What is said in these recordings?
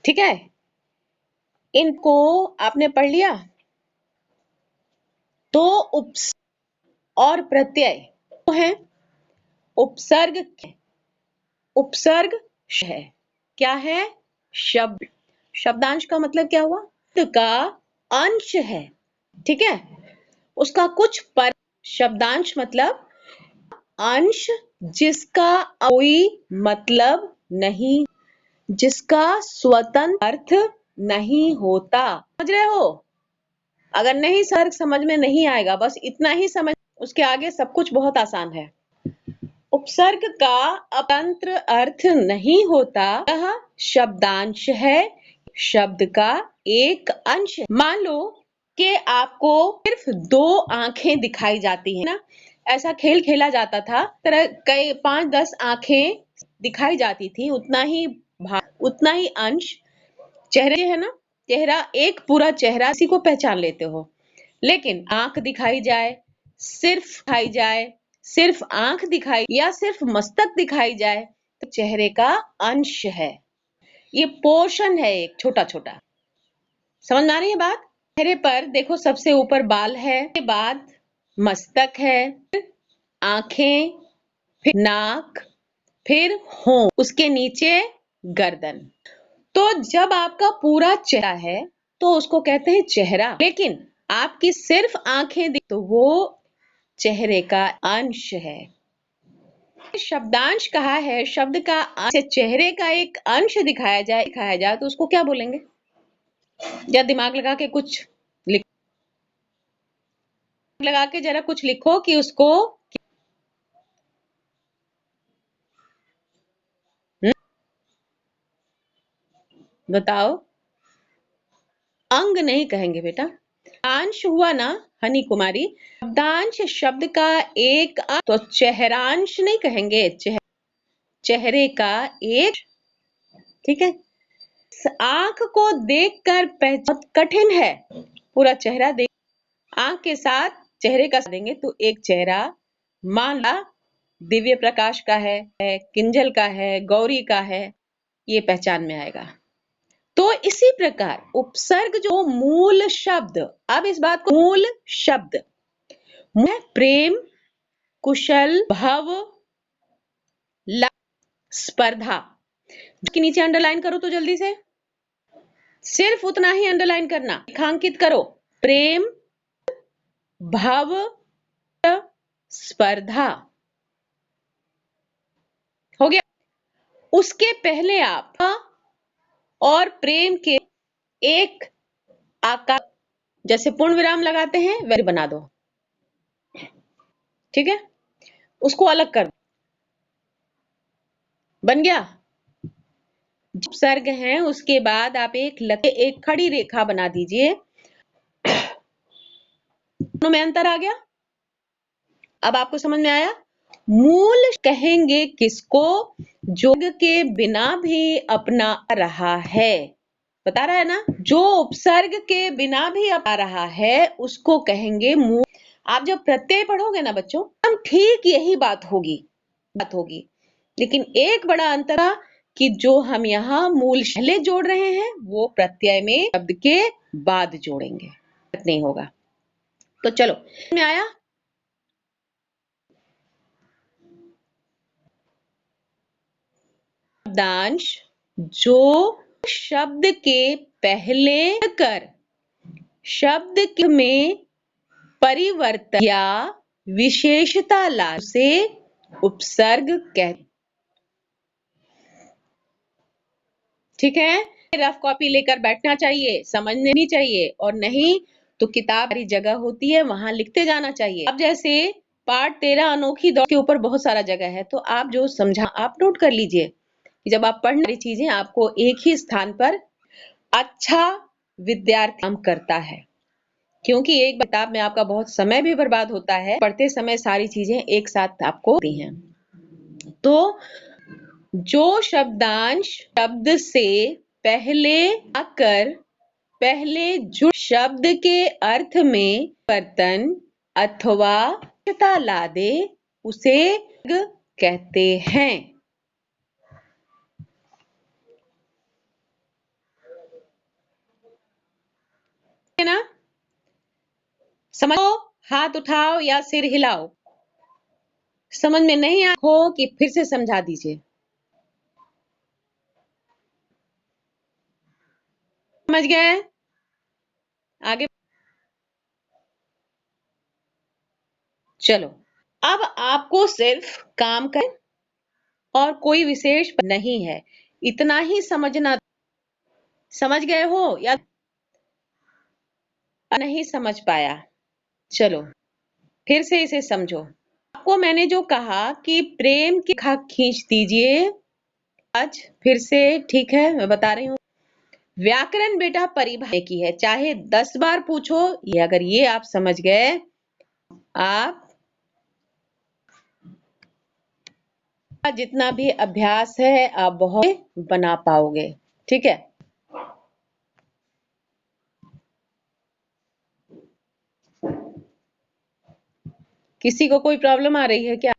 ठीक है, इनको आपने पढ़ लिया। तो और प्रत्यय तो है, उपसर्ग उपसर्ग है, क्या है? शब्द। शब्दांश का मतलब क्या हुआ? शब्द का अंश है, ठीक है, उसका कुछ पर। शब्दांश मतलब अंश जिसका कोई मतलब नहीं, जिसका स्वतंत्र अर्थ नहीं होता। समझ रहे हो? अगर नहीं सर समझ में नहीं आएगा, बस इतना ही समझ, उसके आगे सब कुछ बहुत आसान है। उपसर्ग का स्वतंत्र अर्थ नहीं होता, यह शब्दांश है, शब्द का एक अंश। मान लो कि आपको सिर्फ 2 आंखें दिखाई जाती है ना, ऐसा खेल खेला जाता था, तरह कई 5-10 आंखें दिखाई जाती थी, उतना ही अंश चेहरे है ना, चेहरा एक पूरा चेहरा इसी को पहचान लेते हो। लेकिन आंख दिखाई जाए, सिर्फ दिखाई जाए, सिर्फ आंख दिखाई या सिर्फ मस्तक दिखाई जाए तो चेहरे का अंश है, ये पोर्शन है एक छोटा छोटा। समझ में आ रही है बात? चेहरे पर देखो सबसे ऊपर बाल है, उसके बाद मस्तक है, आंखें, फिर नाक, फिर होंठ, उसके नीचे गर्दन। तो जब आपका पूरा चेहरा है तो उसको कहते हैं चेहरा, लेकिन आपकी सिर्फ आंखें दिख तो वो चेहरे का अंश है। शब्दांश कहा है, शब्द का अंश, चेहरे का एक अंश दिखाया जाए तो उसको क्या बोलेंगे? या दिमाग लगा के कुछ लगा के जरा कुछ लिखो कि उसको बताओ। अंग नहीं कहेंगे बेटा, अंश हुआ ना हनी कुमारी, शब्दांश शब्द का एक अंश, तो चेहरांश नहीं कहेंगे, चेहरे का एक, ठीक है। आंख को देखकर पहचान कठिन है, पूरा चेहरा देख, आंख के साथ चेहरे का देंगे तो एक चेहरा, मान ला दिव्य प्रकाश का है, किंजल का है, गौरी का है, ये पहचान में आएगा। तो इसी प्रकार उपसर्ग जो मूल शब्द, अब इस बात को, मूल शब्द प्रेम, कुशल, भव, स्पर्धा, के नीचे अंडरलाइन करो तो जल्दी से, सिर्फ उतना ही अंडरलाइन करना, रेखांकित करो, प्रेम, भव, स्पर्धा, हो गया। उसके पहले आप और प्रेम के एक आकार, जैसे पूर्ण विराम लगाते हैं वैसे बना दो, ठीक है, उसको अलग कर, बन गया। उपसर्ग है उसके बाद आप एक खड़ी रेखा बना दीजिए, दोनों में अंतर आ गया। अब आपको समझ में आया? मूल कहेंगे किसको? जोग के बिना भी अपना रहा है, बता रहा है ना, जो उपसर्ग के बिना भी अपना रहा है उसको कहेंगे मूल। आप जब प्रत्यय पढ़ोगे ना बच्चों, हम ठीक यही बात होगी, लेकिन एक बड़ा अंतर कि जो हम यहाँ मूल पहले जोड़ रहे हैं वो प्रत्यय में शब्द के बाद जोड़ेंगे, नहीं होगा। तो चलो में आया, शब्दांश जो शब्द के पहले कर शब्द में परिवर्तन या विशेषता ला से उपसर्ग कहते, ठीक है। रफ कॉपी लेकर बैठना चाहिए, समझने नहीं चाहिए, और नहीं तो किताब हरी जगह होती है वहां लिखते जाना चाहिए। अब जैसे पाठ 13 अनोखी दौड़ के ऊपर बहुत सारा जगह है, तो आप जो समझा आप नोट कर लीजिए, जब आप पढ़ने वाली चीजें आपको एक ही स्थान पर अच्छा विद्यार्थी काम करता है, क्योंकि एक किताब में आपका बहुत समय भी बर्बाद होता है, पढ़ते समय सारी चीजें एक साथ आपको दी हैं। तो जो शब्दांश शब्द से पहले आकर पहले जुड़ शब्द के अर्थ में परिवर्तन अथवा ला दे उसे कहते हैं। समझो, हाथ उठाओ या सिर हिलाओ। समझ में नहीं आया हो कि फिर से समझा दीजिए। समझ गए? आगे चलो। अब आपको सिर्फ काम कर और कोई विशेष नहीं है, इतना ही समझना। समझ गए हो या नहीं समझ पाया? चलो फिर से इसे समझो। आपको मैंने जो कहा कि प्रेम की रेखा खींच दीजिए। आज फिर से ठीक है, मैं बता रही हूँ। व्याकरण बेटा परिभाषा की है, चाहे 10 बार पूछो, ये अगर ये आप समझ गए, आप जितना भी अभ्यास है आप बहुत बना पाओगे। ठीक है। किसी को कोई प्रॉब्लम आ रही है क्या?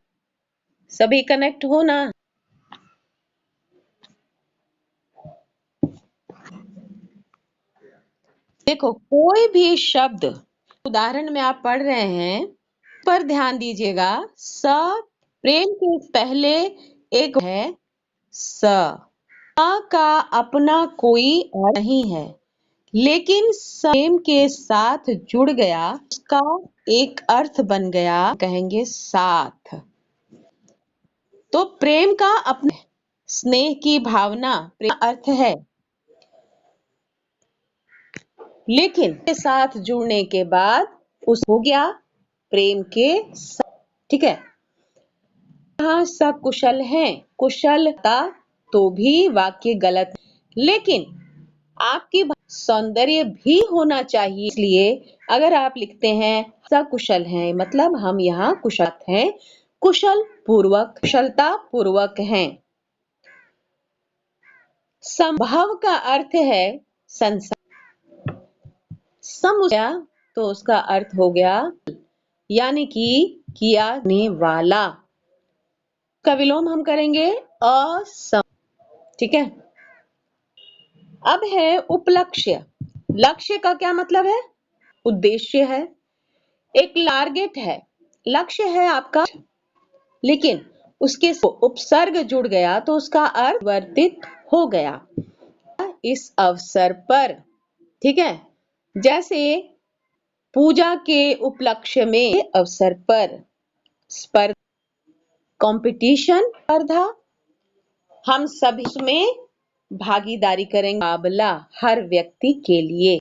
सभी कनेक्ट हो ना? देखो, कोई भी शब्द उदाहरण में आप पढ़ रहे हैं पर ध्यान दीजिएगा। स प्रेम के पहले एक है स। का अपना कोई अर्थ नहीं है, लेकिन प्रेम के साथ जुड़ गया, उसका एक अर्थ बन गया, कहेंगे साथ। तो प्रेम का अपने स्नेह की भावना प्रेम अर्थ है, लेकिन के साथ जुड़ने के बाद उस हो गया प्रेम के साथ। ठीक है। यहाँ सकुशल है, कुशलता तो भी वाक्य गलत, लेकिन आपकी सौंदर्य भी होना चाहिए। इसलिए अगर आप लिखते हैं सकुशल हैं, मतलब हम यहाँ कुशल हैं, कुशल पूर्वक, कुशलता पूर्वक हैं। संभव का अर्थ है संसार। समझा? तो उसका अर्थ हो गया यानी कि किया जाने वाला। का विलोम हम करेंगे असम। ठीक है। अब है उपलक्ष्य। लक्ष्य का क्या मतलब है? उद्देश्य है, एक टारगेट है, लक्ष्य है आपका, लेकिन उसके उपसर्ग जुड़ गया तो उसका अर्थ वर्तित हो गया इस अवसर पर। ठीक है। जैसे पूजा के उपलक्ष्य में, अवसर पर, स्पर्धा, कंपटीशन, स्पर्धा, हम सभी उसमें भागीदारी करेंगे, मुकाबला हर व्यक्ति के लिए।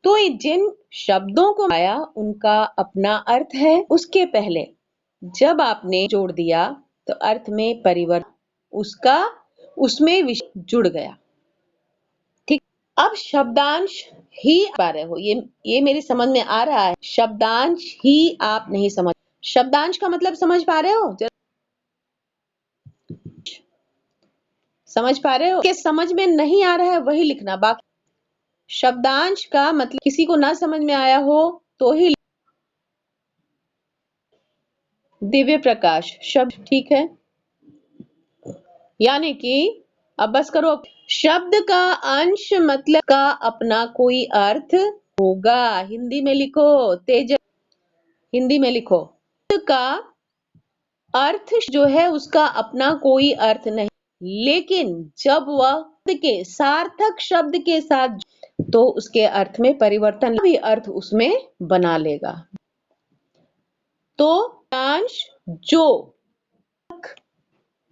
तो ये जिन शब्दों को आया उनका अपना अर्थ है, उसके पहले जब आपने जोड़ दिया तो अर्थ में परिवर्तन, उसका उसमें विषय जुड़ गया। ठीक। अब शब्दांश ही पा रहे हो, ये मेरी समझ में आ रहा है। शब्दांश ही आप नहीं समझ, शब्दांश का मतलब समझ पा रहे हो? समझ पा रहे हो? कि समझ में नहीं आ रहा है वही लिखना, बाकी शब्दांश का मतलब किसी को ना समझ में आया हो तो ही। दिव्य प्रकाश शब्द ठीक है, यानी कि अब बस करो। शब्द का अंश मतलब का अपना कोई अर्थ होगा। हिंदी में लिखो तेज, हिंदी में लिखो। शब्द का अर्थ जो है उसका अपना कोई अर्थ नहीं, लेकिन जब वह के सार्थक शब्द के साथ तो उसके अर्थ में परिवर्तन भी अर्थ उसमें बना लेगा। तो अंश जो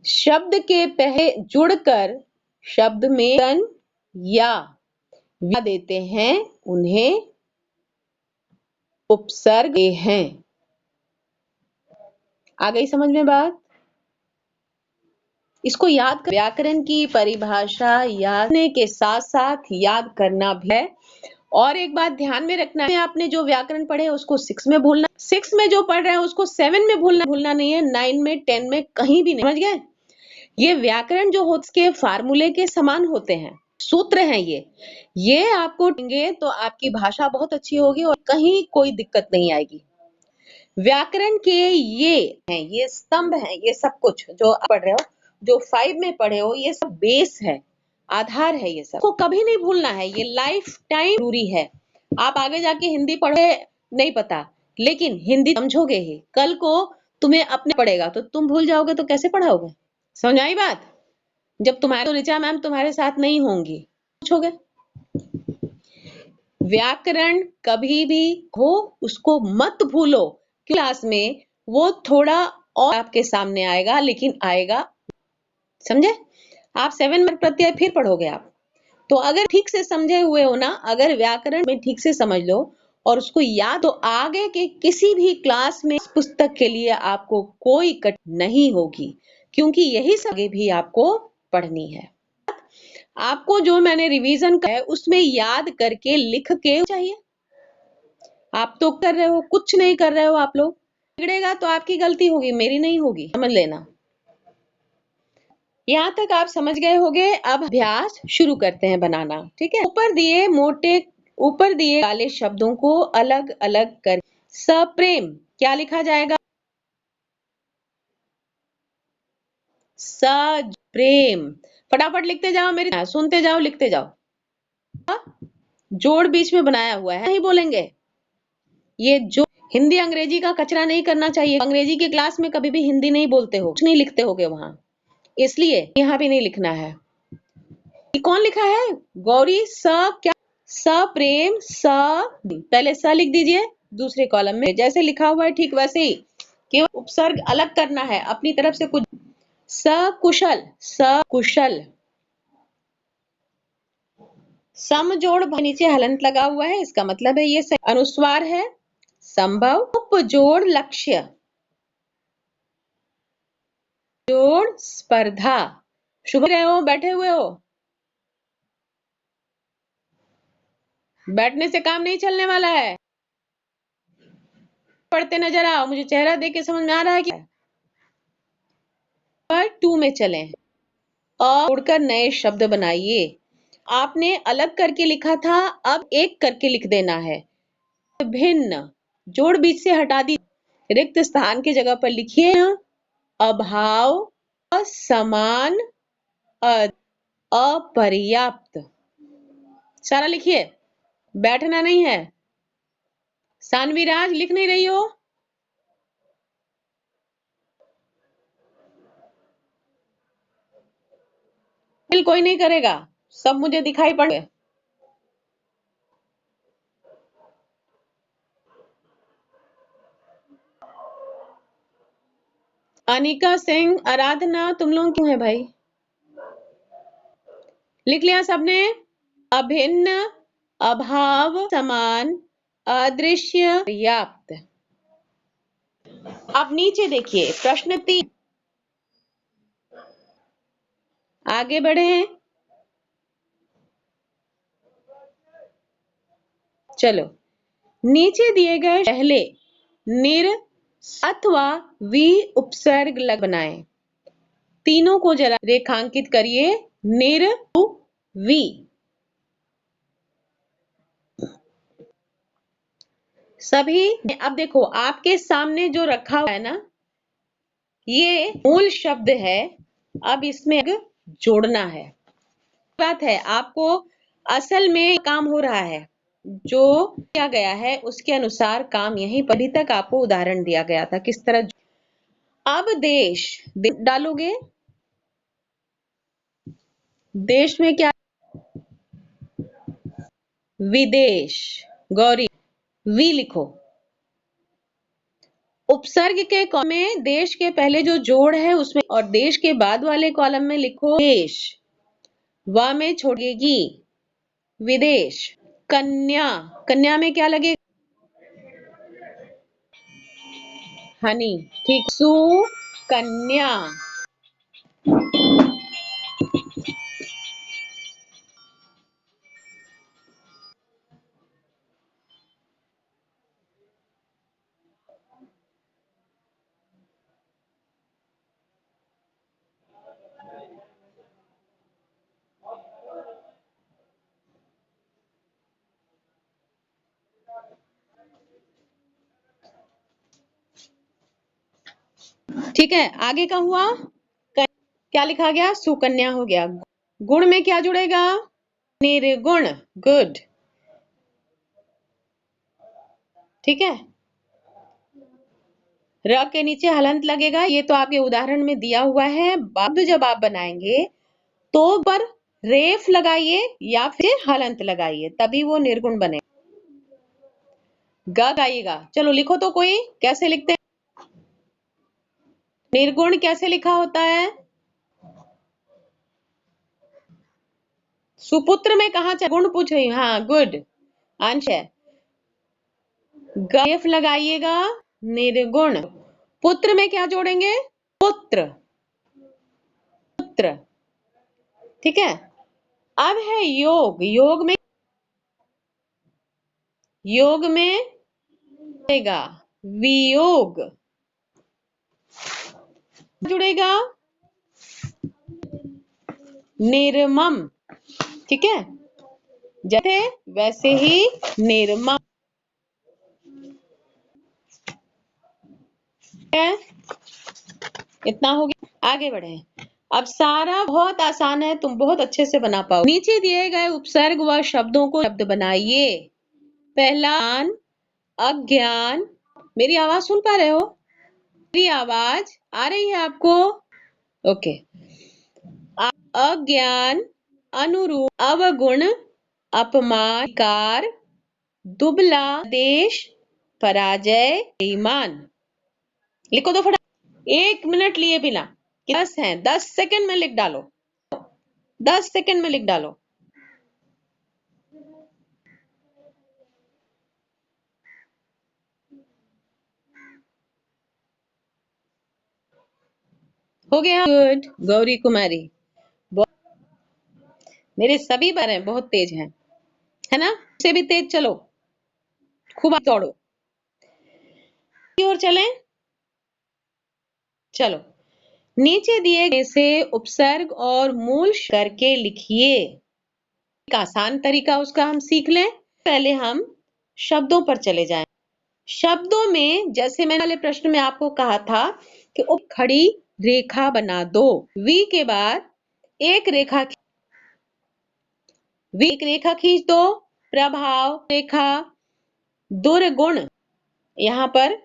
शब्द के पहले जुड़कर शब्द में या देते हैं उन्हें उपसर्ग हैं। आ गई समझ में बात? इसको याद कर, व्याकरण की परिभाषा याद करने के साथ साथ याद करना भी है। और एक बात ध्यान में रखना है, आपने जो व्याकरण पढ़े उसको 6 में भूलना, 6 में जो पढ़ रहे हैं उसको 7 में भूलना नहीं है, 9 में, 10 में, कहीं भी नहीं। समझ गए? ये व्याकरण जो होते के फार्मूले के समान होते हैं, सूत्र हैं ये आपको देंगे तो आपकी भाषा बहुत अच्छी होगी और कहीं कोई दिक्कत नहीं आएगी। व्याकरण के ये हैं, ये स्तंभ हैं, ये सब कुछ जो आप पढ़ रहे हो, जो 5 में पढ़े हो, ये सब बेस है, आधार है। ये सब को कभी नहीं भूलना है, ये लाइफ टाइम जरूरी है। आप आगे जाके हिंदी पढ़े नहीं पता, लेकिन हिंदी समझोगे ही। कल को तुम्हें अपने पड़ेगा तो तुम भूल जाओगे तो कैसे पढ़ाओगे? समझ आई बात? जब तुम्हारे तो ऋचा मैम तुम्हारे साथ नहीं होंगी, पूछोगे। व्याकरण कभी भी हो उसको मत भूलो। क्लास में वो थोड़ा और आपके सामने आएगा, लेकिन आएगा, समझे? आप 7 मार्क प्रत्यय फिर पढ़ोगे आप। तो अगर ठीक से समझे हुए हो ना, अगर व्याकरण में ठीक से समझ लो और उसको याद, तो आगे के किसी भी क्लास में इस पुस्तक के लिए आपको कोई कट नहीं होगी, क्योंकि यही सब आगे भी आपको पढ़नी है। आपको जो मैंने रिवीजन किया है उसमें याद करके लिख के चाहिए। आप तो कर रहे हो, कुछ नहीं कर रहे हो आप लोग। बिगड़ेगा तो आपकी गलती होगी, मेरी नहीं होगी, समझ लेना। यहाँ तक आप समझ गए होंगे। अब अभ्यास शुरू करते हैं बनाना, ठीक है? ऊपर दिए वाले शब्दों को अलग अलग कर सप्रेम क्या लिखा जाएगा? सप्रेम। फटाफट लिखते जाओ, मेरी सुनते जाओ, लिखते जाओ। जोड़ बीच में बनाया हुआ है, नहीं बोलेंगे। ये जो हिंदी अंग्रेजी का कचरा नहीं करना चाहिए। अंग्रेजी की क्लास में कभी भी हिंदी नहीं बोलते हो, कुछ नहीं लिखते होगे वहां, इसलिए यहाँ भी नहीं लिखना है। ये कौन लिखा है? गौरी। क्या? सप्रेम। पहले स लिख दीजिए दूसरे कॉलम में, जैसे लिखा हुआ है ठीक वैसे ही, केवल उपसर्ग अलग करना है अपनी तरफ से कुछ। सकुशल। सकुशल। सम जोड़ नीचे हलंत लगा हुआ है, इसका मतलब है ये अनुस्वार है। संभव। उपजोड़ लक्ष्य। जोड़ स्पर्धा। शुभ रहे हो, बैठे हुए हो? बैठने से काम नहीं चलने वाला है। पढ़ते नजर आओ, मुझे चेहरा देख के समझ में आ रहा है कि पर 2 में चलें और जोड़कर नए शब्द बनाइए। आपने अलग करके लिखा था, अब एक करके लिख देना है। भिन्न जोड़ बीच से हटा दी, रिक्त स्थान की जगह पर लिखिए अभाव, असमान, अपर्याप्त। सारा लिखिए, बैठना नहीं है। सानवी राज लिख नहीं रही हो? बिल कोई नहीं करेगा, सब मुझे दिखाई पड़े। अनिका सिंह, आराधना, तुम लोग क्यों है भाई? लिख लिया सबने? अभिन्न, अभाव, समान, अदृश्य, पर्याप्त। अब नीचे देखिए प्रश्न 3, आगे बढ़े। चलो, नीचे दिए गए पहले निर अथवा वी उपसर्ग लग बनाएं। तीनों को जरा रेखांकित करिए। निर, वी। सभी। अब देखो आपके सामने जो रखा हुआ है ना, ये मूल शब्द है। अब इसमें जोड़ना है। बात है, आपको असल में काम हो रहा है, जो किया गया है उसके अनुसार काम यहीं पर भी तक आपको उदाहरण दिया गया था किस तरह। अब देश डालोगे, देश में क्या? विदेश। गौरी, वी लिखो। उपसर्ग के कॉलम में देश के पहले जो जोड़ है उसमें, और देश के बाद वाले कॉलम में लिखो देश। व में छोड़ेगी विदेश। कन्या, कन्या में क्या लगेगा? हनी, ठीक। सुकन्या। ठीक है, आगे का हुआ क्या लिखा गया? सुकन्या हो गया। गुण में क्या जुड़ेगा? निर्गुण। गुड, ठीक है। र के नीचे हलंत लगेगा, ये तो आपके उदाहरण में दिया हुआ है। बाद जब आप बनाएंगे तो पर रेफ लगाइए या फिर हलंत लगाइए, तभी वो निर्गुण बने। ग गाइएगा। चलो लिखो तो, कोई कैसे लिखते हैं? निर्गुण कैसे लिखा होता है? सुपुत्र में कहा गुण पूछ रही हूँ। हाँ गुड, अंश है। रेफ लगाइएगा, निर्गुण। पुत्र में क्या जोड़ेंगे? पुत्र, पुत्र। ठीक है। अब है योग। योग में जुड़ेगा वियोग, जुड़ेगा निर्मम। ठीक है, जैसे वैसे ही निर्मम है। इतना हो गया, आगे बढ़े। अब सारा बहुत आसान है, तुम बहुत अच्छे से बना पाओ। नीचे दिए गए उपसर्ग व शब्दों को शब्द बनाइए। पहला अज्ञान। मेरी आवाज सुन पा रहे हो? मेरी आवाज आ रही है आपको? ओके। अज्ञान, अनुरूप, अवगुण, अपमान, कार, दुबला, देश, पराजय, ईमान। लिखो तो फटाफट, 1 मिनट लिए बिना। 10 है, 10 सेकंड में लिख डालो, 10 सेकंड में लिख डालो। हो गया? गुड गौरी कुमारी। मेरे सभी बहनें बहुत तेज हैं, है ना? से भी तेज चलो, खूब दौड़ो। और चलें, चलो। नीचे दिए गए से उपसर्ग और मूल करके लिखिए। एक आसान तरीका उसका हम सीख लें। पहले हम शब्दों पर चले जाएं। शब्दों में जैसे मैंने वाले प्रश्न में आपको कहा था कि उप खड़ी रेखा बना दो। वी के बाद एक रेखा, वी एक रेखा खींच दो। प्रभाव रेखा। दुर्गुण, यहाँ पर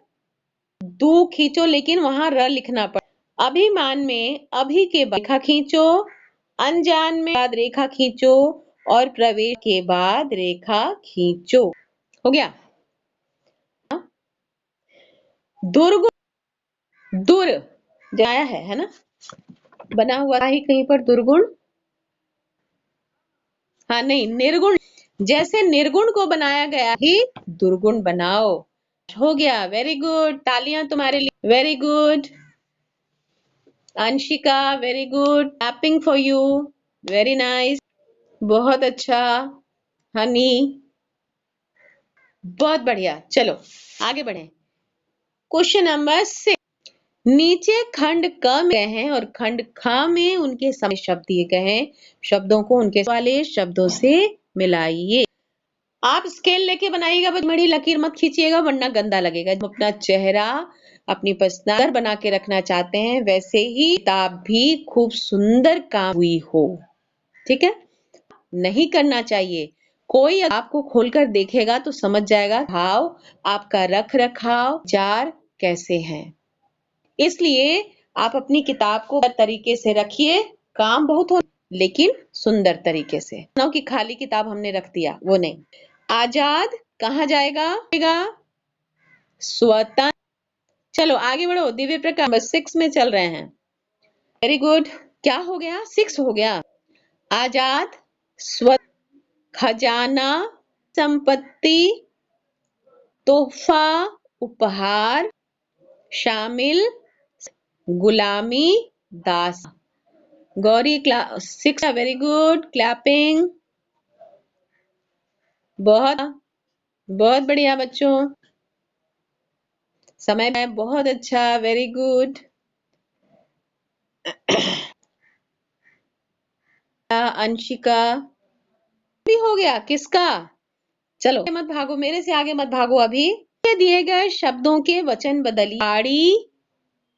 दू खींचो लेकिन वहां र लिखना पड़ा। अभिमान में अभी के बाद रेखा खींचो। अनजान में बाद रेखा खींचो और प्रवेश के बाद रेखा खींचो। हो गया? दुर्गुण, दुर जाया है ना? बना हुआ ही कहीं पर दुर्गुण। हाँ नहीं, निर्गुण। जैसे निर्गुण को बनाया गया ही दुर्गुण बनाओ। हो गया, वेरी गुड, तालियां तुम्हारे लिए। Very good Anshika, very good, clapping for you, very nice, बहुत अच्छा हनी, बहुत बढ़िया। चलो आगे बढ़े। Question number 6। नीचे खंड क में गए हैं और खंड ख में उनके समय शब्द दिए गए हैं। शब्दों को उनके वाले शब्दों से मिलाइए। आप स्केल लेके बनाइएगा, बड़ी लकीर मत खींचिएगा वरना गंदा लगेगा। जब अपना चेहरा, अपनी पर्सनालिटी बना के रखना चाहते हैं, वैसे ही किताब भी खूब सुंदर काम हुई हो। ठीक है, नहीं करना चाहिए। कोई आपको खोलकर देखेगा तो समझ जाएगा भाव, आपका रख रखाव, विचार कैसे हैं। इसलिए आप अपनी किताब को तरीके से रखिए। काम बहुत हो लेकिन सुंदर तरीके से, ना कि खाली किताब हमने रख दिया, वो नहीं। आजाद कहाँ जाएगा? स्वतंत्र। चलो आगे बढ़ो। दिव्य प्रकाश नंबर 6 में चल रहे हैं। Very good. क्या हो गया? 6 हो गया। आजाद, स्वतंत्र, खजाना, संपत्ति, तोहफा, उपहार, शामिल, गुलामी, दास। Gauri class 6, very good, clapping. बहुत बहुत बढ़िया बच्चों, समय में बहुत अच्छा, वेरी गुड। अंशिका भी हो गया। किसका? चलो मत भागो, मेरे से आगे मत भागो। अभी दिए गए शब्दों के वचन बदलिए। झाड़ी,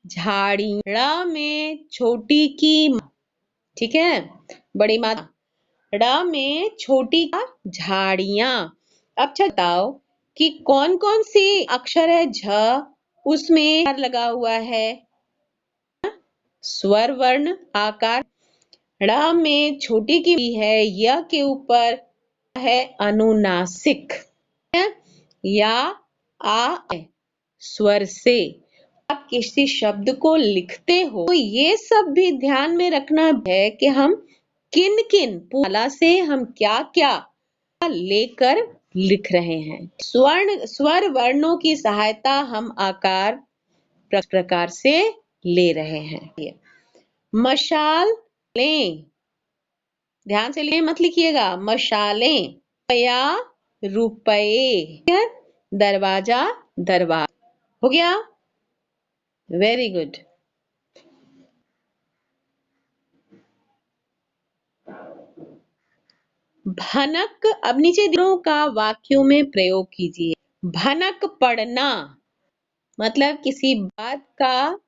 झाड़ी, ड़ में छोटी की, ठीक है, बड़ी माता। ड़ में छोटी का झाड़ियां। अब बताओ कि कौन कौन सी अक्षर है झ, उसमें लगा हुआ है स्वर वर्ण आकार। ड़ में छोटी की है, य के ऊपर है अनुनासिक या आ स्वर से। आप किसी शब्द को लिखते हो तो ये सब भी ध्यान में रखना है कि हम किन किन माला से हम क्या क्या लेकर लिख रहे हैं। स्वर वर्णों की सहायता हम आकार प्रकार से ले रहे हैं। मशालें, ध्यान से मत लिखिएगा, मशालें। रुपया रुपए, दरवाजा दरवाजा। हो गया, वेरी गुड। भनक अब नीचे दिनों का वाक्यों में प्रयोग कीजिए। भनक पड़ना मतलब किसी बात का